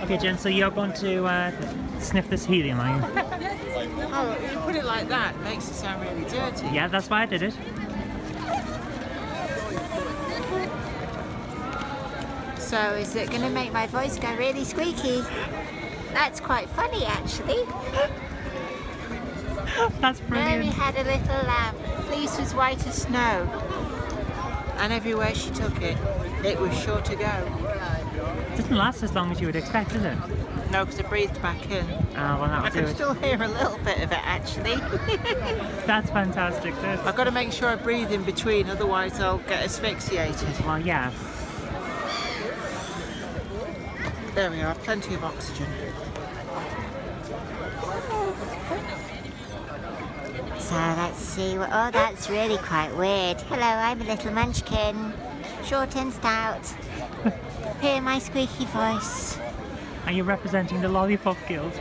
Okay, Jen, so you're going to sniff this helium ion. Oh, you put it like that, it makes it sound really dirty. Yeah, that's why I did it. So is it going to make my voice go really squeaky? That's quite funny actually. That's brilliant. Mary had a little lamb. Fleece was white as snow. And everywhere she took it, it was sure to go. It doesn't last as long as you would expect, does it? No, because it breathed back in. Ah, well, I that'll do can it. still hear a little bit of it actually. That's fantastic. I've got to make sure I breathe in between, otherwise I'll get asphyxiated. Well, yeah. There we are, plenty of oxygen. So let's see what, oh that's really quite weird. Hello, I'm a little munchkin. Short and stout. Hear my squeaky voice. Are you representing the Lollipop Guild?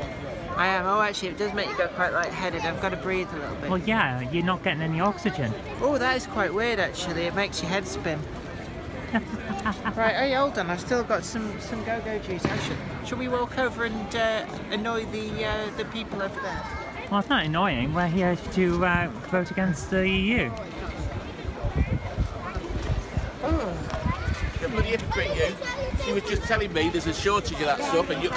I am. Oh, actually, it does make you go quite lightheaded. I've got to breathe a little bit. Well, yeah, you're not getting any oxygen. Oh, that is quite weird, actually. It makes your head spin. Right, hey, hold on. I've still got some go-go juice. Should we walk over and annoy the people over there? Well, it's not annoying. We're here to vote against the EU. The bloody hypocrite, you. She was just telling me there's a shortage of that stuff and you...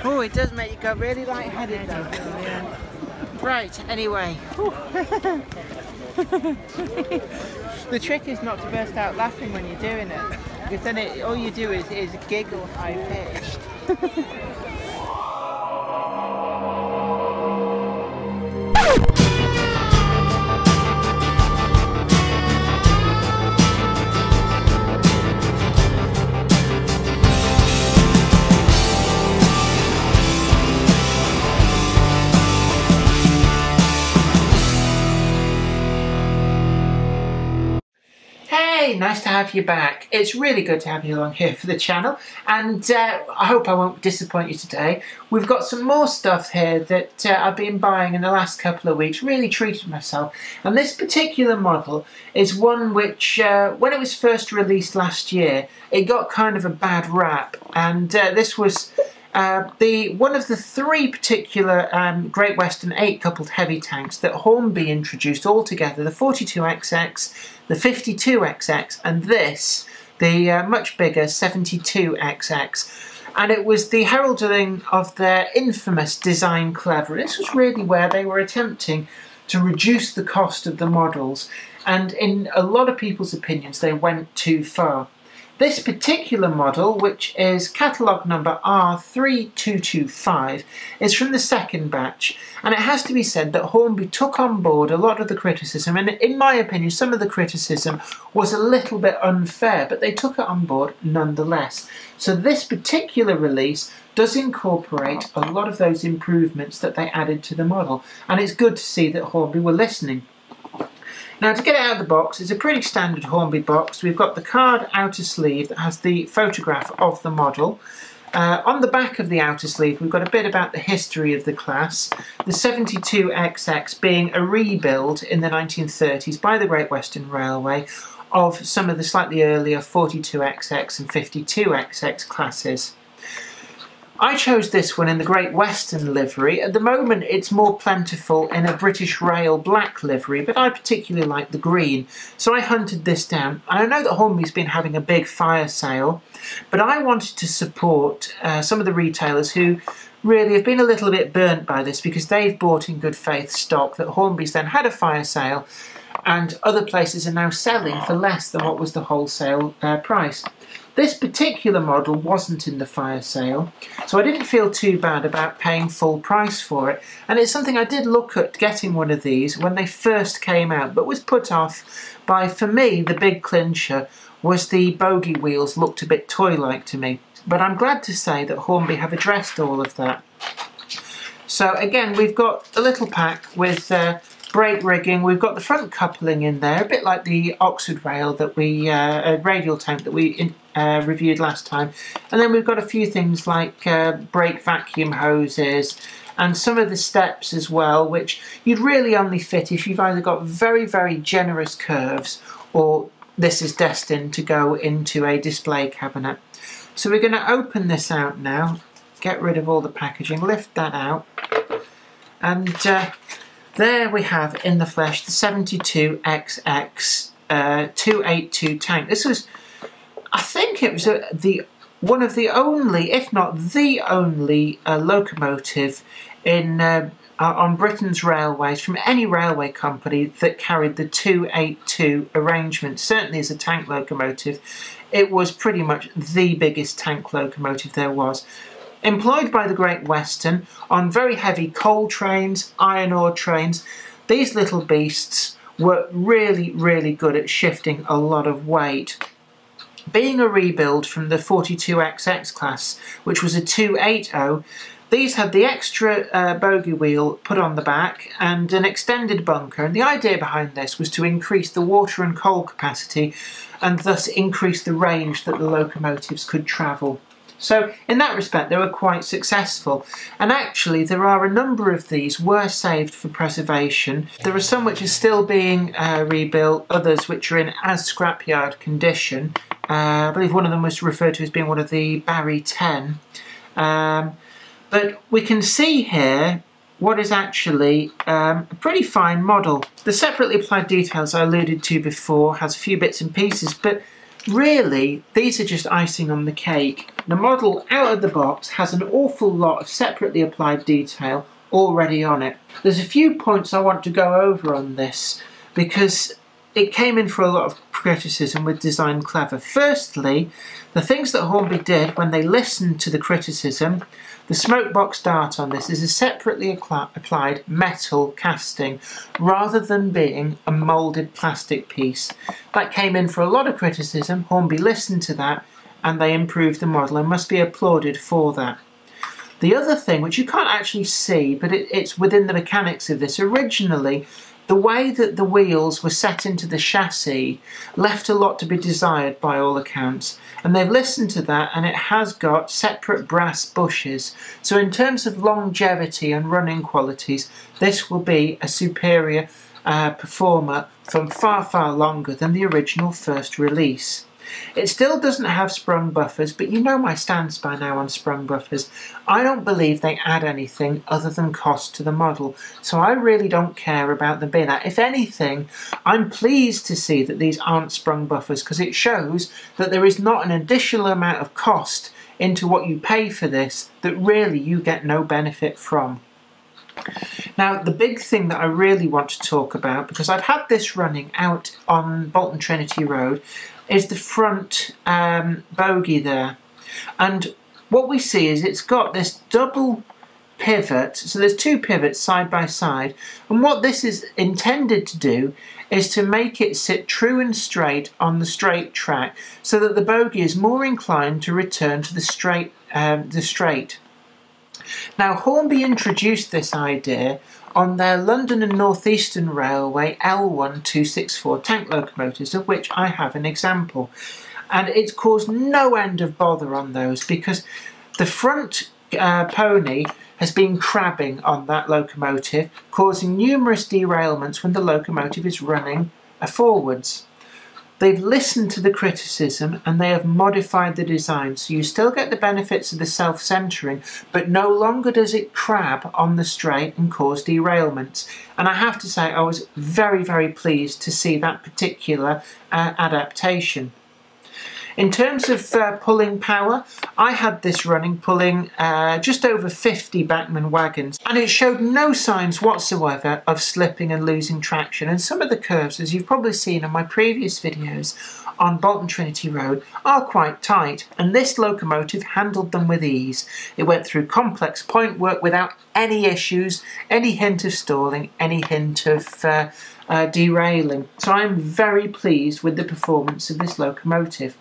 Oh, it does make you go really lightheaded though. Yeah. Right, anyway. The trick is not to burst out laughing when you're doing it, because then all you do is giggle high pitched. Hey, nice to have you back. It's really good to have you along here for the channel, and I hope I won't disappoint you today. We've got some more stuff here that I've been buying in the last couple of weeks, really treated myself, and this particular model is one which, when it was first released last year, it got kind of a bad rap, and this was one of the three particular Great Western 8-coupled heavy tanks that Hornby introduced all together, the 42XX, the 52XX, and this, the much bigger 72XX. And it was the heralding of their infamous design clever. This was really where they were attempting to reduce the cost of the models, and in a lot of people's opinions they went too far. This particular model, which is catalogue number R3225, is from the second batch, and it has to be said that Hornby took on board a lot of the criticism, and in my opinion some of the criticism was a little bit unfair, but they took it on board nonetheless. So this particular release does incorporate a lot of those improvements that they added to the model, and it's good to see that Hornby were listening. Now, to get it out of the box, it's a pretty standard Hornby box. We've got the card outer sleeve that has the photograph of the model. On the back of the outer sleeve, we've got a bit about the history of the class. The 72XX being a rebuild in the 1930s by the Great Western Railway of some of the slightly earlier 42XX and 52XX classes. I chose this one in the Great Western livery. At the moment it's more plentiful in a British Rail black livery, but I particularly like the green, so I hunted this down. And I know that Hornby's been having a big fire sale, but I wanted to support some of the retailers who really have been a little bit burnt by this, because they've bought in good faith stock that Hornby's then had a fire sale and other places are now selling for less than what was the wholesale price. This particular model wasn't in the fire sale, so I didn't feel too bad about paying full price for it, and it's something I did look at getting one of these when they first came out, but was put off by, for me, the big clincher was the bogey wheels looked a bit toy-like to me. But I'm glad to say that Hornby have addressed all of that. So again, we've got a little pack with brake rigging. We've got the front coupling in there, a bit like the Oxford rail that we, radial tank that we reviewed last time. And then we've got a few things like brake vacuum hoses, and some of the steps as well, which you'd really only fit if you've either got very, very generous curves or this is destined to go into a display cabinet. So we're going to open this out now, get rid of all the packaging, lift that out, and there we have in the flesh the 72XX 282 tank. This was, I think it was one of the only, if not the only, locomotive in on Britain's railways from any railway company that carried the 282 arrangement. Certainly as a tank locomotive, it was pretty much the biggest tank locomotive there was. Employed by the Great Western on very heavy coal trains, iron ore trains, these little beasts were really, really good at shifting a lot of weight. Being a rebuild from the 42XX class, which was a 280, these had the extra bogie wheel put on the back and an extended bunker, and the idea behind this was to increase the water and coal capacity and thus increase the range that the locomotives could travel. So in that respect they were quite successful, and actually there are a number of these were saved for preservation. There are some which are still being rebuilt, others which are in as scrapyard condition. I believe one of them was referred to as being one of the Barry 10. But we can see here what is actually a pretty fine model. The separately applied details I alluded to before has a few bits and pieces, but really these are just icing on the cake. The model out of the box has an awful lot of separately applied detail already on it. There's a few points I want to go over on this because it came in for a lot of criticism with Design Clever. Firstly, the things that Hornby did when they listened to the criticism, the smokebox dart on this is a separately applied metal casting rather than being a moulded plastic piece. That came in for a lot of criticism. Hornby listened to that and they improved the model and must be applauded for that. The other thing, which you can't actually see, but it's within the mechanics of this, originally the way that the wheels were set into the chassis left a lot to be desired by all accounts, and they've listened to that and it has got separate brass bushes. So in terms of longevity and running qualities, this will be a superior performer from far, far longer than the original first release. It still doesn't have sprung buffers, but you know my stance by now on sprung buffers. I don't believe they add anything other than cost to the model, so I really don't care about them being that. If anything, I'm pleased to see that these aren't sprung buffers because it shows that there is not an additional amount of cost into what you pay for this that really you get no benefit from. Now, the big thing that I really want to talk about, because I've had this running out on Bolton Trinity Road, is the front bogie there. And what we see is it's got this double pivot, so there's two pivots side by side, and what this is intended to do is to make it sit true and straight on the straight track so that the bogie is more inclined to return to the straight. Now, Hornby introduced this idea on their London and North Eastern Railway L1264 tank locomotives, of which I have an example. And it's caused no end of bother on those because the front pony has been crabbing on that locomotive, causing numerous derailments when the locomotive is running forwards. They've listened to the criticism and they have modified the design, so you still get the benefits of the self-centering, but no longer does it crab on the straight and cause derailments. And I have to say I was very, very pleased to see that particular adaptation. In terms of pulling power, I had this running pulling just over 50 Bachmann wagons, and it showed no signs whatsoever of slipping and losing traction. And some of the curves, as you've probably seen in my previous videos on Bolton Trinity Road, are quite tight, and this locomotive handled them with ease. It went through complex point work without any issues, any hint of stalling, any hint of derailing. So I'm very pleased with the performance of this locomotive.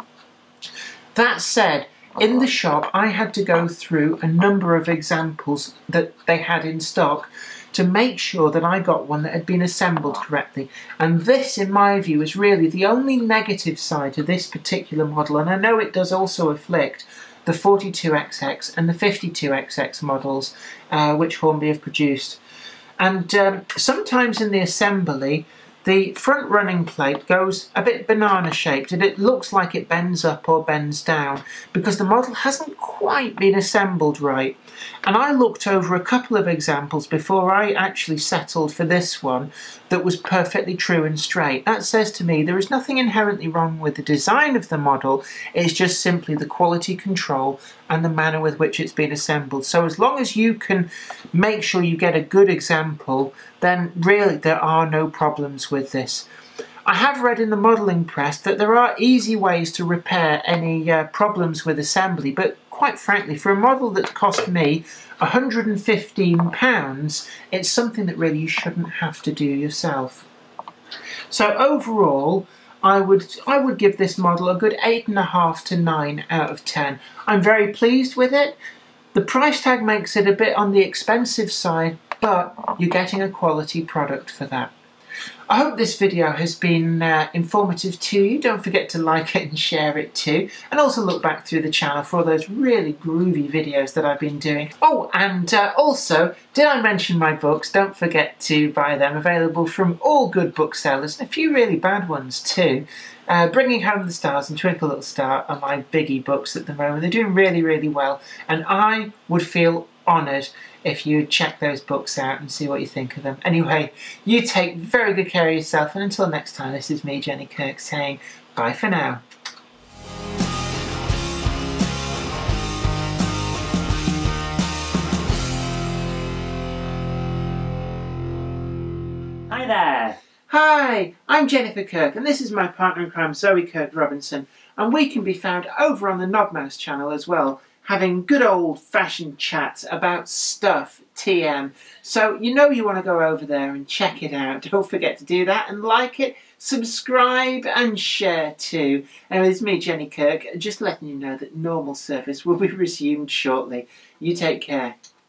That said, in the shop I had to go through a number of examples that they had in stock to make sure that I got one that had been assembled correctly. And this, in my view, is really the only negative side to this particular model, and I know it does also afflict the 42XX and the 52XX models which Hornby have produced. And sometimes in the assembly, the front running plate goes a bit banana shaped and it looks like it bends up or bends down because the model hasn't quite been assembled right. And I looked over a couple of examples before I actually settled for this one that was perfectly true and straight. That says to me there is nothing inherently wrong with the design of the model, it's just simply the quality control and the manner with which it's been assembled. So as long as you can make sure you get a good example, then really there are no problems with this. I have read in the modelling press that there are easy ways to repair any problems with assembly, but quite frankly, for a model that's cost me £115, it's something that really you shouldn't have to do yourself. So overall, I would give this model a good 8.5 to 9 out of 10. I'm very pleased with it. The price tag makes it a bit on the expensive side, but you're getting a quality product for that. I hope this video has been informative to you. Don't forget to like it and share it too. And also look back through the channel for all those really groovy videos that I've been doing. Oh, and also, did I mention my books? Don't forget to buy them. Available from all good booksellers, and a few really bad ones too. Bringing Home the Stars and Twinkle Little Star are my biggie books at the moment. They're doing really, really well. And I would feel honoured if you check those books out and see what you think of them. Anyway, you take very good care of yourself, and until next time, this is me, Jenny Kirk, saying bye for now. Hi there. Hi, I'm Jennifer Kirk, and this is my partner in crime, Zoe Kirk Robinson, and we can be found over on the Knobmouse channel as well, having good old-fashioned chats about stuff, TM. So you know you want to go over there and check it out. Don't forget to do that and like it, subscribe and share too. And it's me, Jenny Kirk, just letting you know that normal service will be resumed shortly. You take care.